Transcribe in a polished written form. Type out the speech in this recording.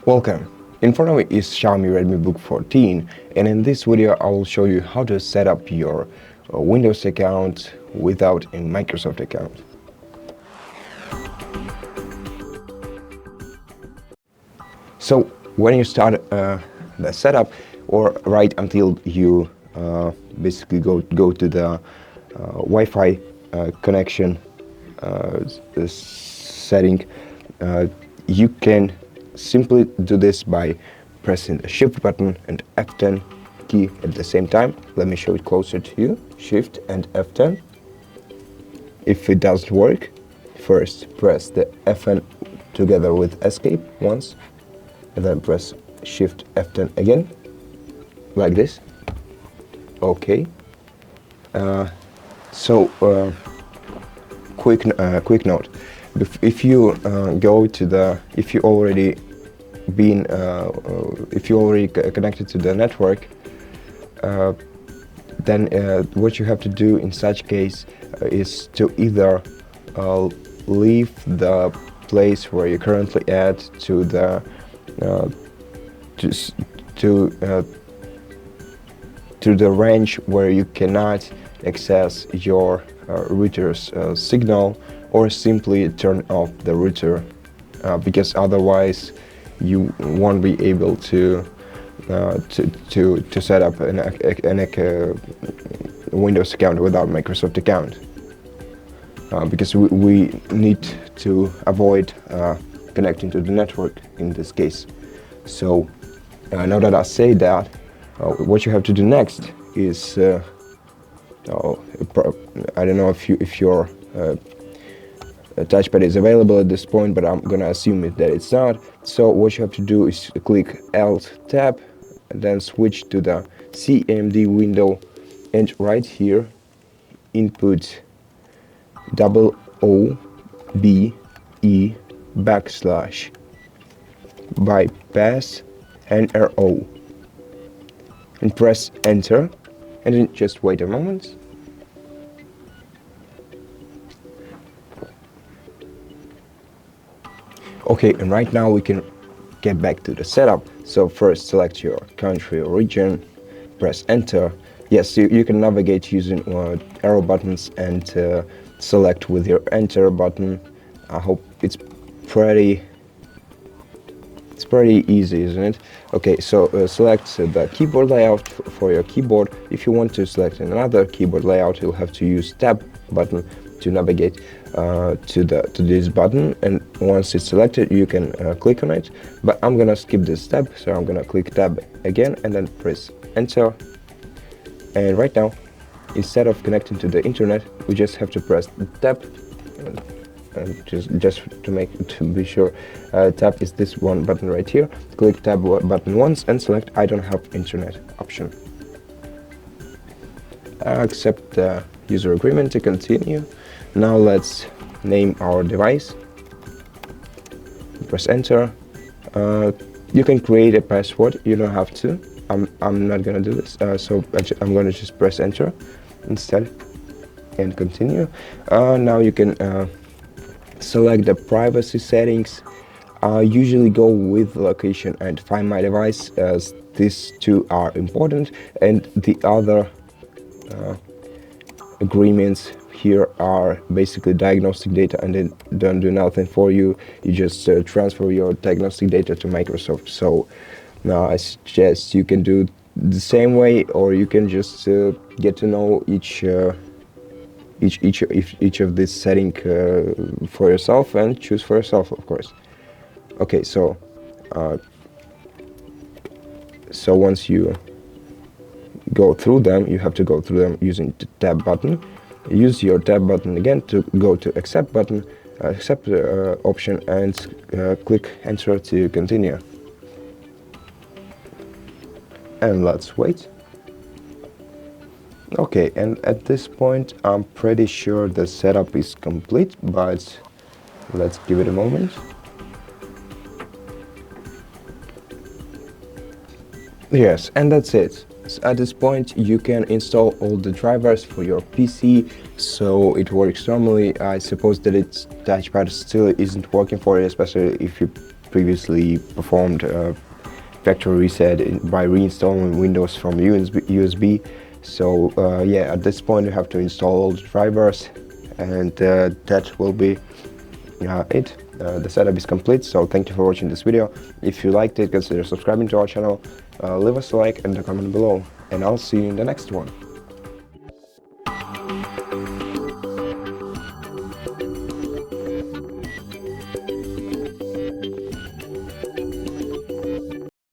Welcome! In front of me is Xiaomi RedmiBook 14, and in this video I will show you how to set up your Windows account without a Microsoft account. So when you start the setup, or right until you basically go to the Wi-Fi connection setting, you can simply do this by pressing the Shift button and F10 key at the same time. Let me show it closer to you. Shift and F10. If it doesn't work, first press the F10 together with Escape once, and then press Shift F10 again, like this. Okay. Quick note: if you go to the, if you already connected to the network, then what you have to do in such case is to either leave the place where you're currently at to the to the range where you cannot access your router's signal, or simply turn off the router, because otherwise you won't be able to set up a Windows account without Microsoft account, because we need to avoid connecting to the network in this case. So now that I say that, what you have to do next is I don't know if your touchpad is available at this point, but I'm gonna assume that it's not. So what you have to do is click Alt Tab and then switch to the CMD window, and right here input OOBE/bypass NRO and press enter, and then just wait a moment. Okay, and right now we can get back to the setup. So first select your country or region, press enter. Yes, you can navigate using arrow buttons and select with your enter button. I hope it's pretty easy, isn't it? Okay, so select the keyboard layout for your keyboard. If you want to select another keyboard layout, you'll have to use tab button to navigate to this button, and once it's selected you can click on it, but I'm gonna skip this step, so I'm gonna click tab again and then press enter. And right now, instead of connecting to the internet, we just have to press tab, and just to be sure, tab is this one button right here. Click tab button once and select I don't have internet option. Accept the user agreement to continue. Now let's name our device. Press enter. You can create a password. You don't have to. I'm not gonna do this. So I'm gonna just press enter instead and continue. Now you can select the privacy settings. Usually go with location and find my device, as these two are important, and the other agreements here are basically diagnostic data, and they don't do nothing for you. You just transfer your diagnostic data to Microsoft. So now I suggest you can do the same way, or you can just get to know each of these settings for yourself and choose for yourself, of course. Okay, so once you go through them, you have to go through them using the tab button. Use your tab button again to go to accept button, accept option, and click enter to continue. And let's wait. Okay, and at this point I'm pretty sure the setup is complete, but let's give it a moment. Yes, and that's it. At this point you can install all the drivers for your PC, so it works normally. I suppose that its touchpad still isn't working for you, especially if you previously performed factory reset by reinstalling Windows from USB. So yeah, at this point you have to install all the drivers, and that will be it. The setup is complete, so thank you for watching this video. If you liked it, consider subscribing to our channel, leave us a like and a comment below, and I'll see you in the next one.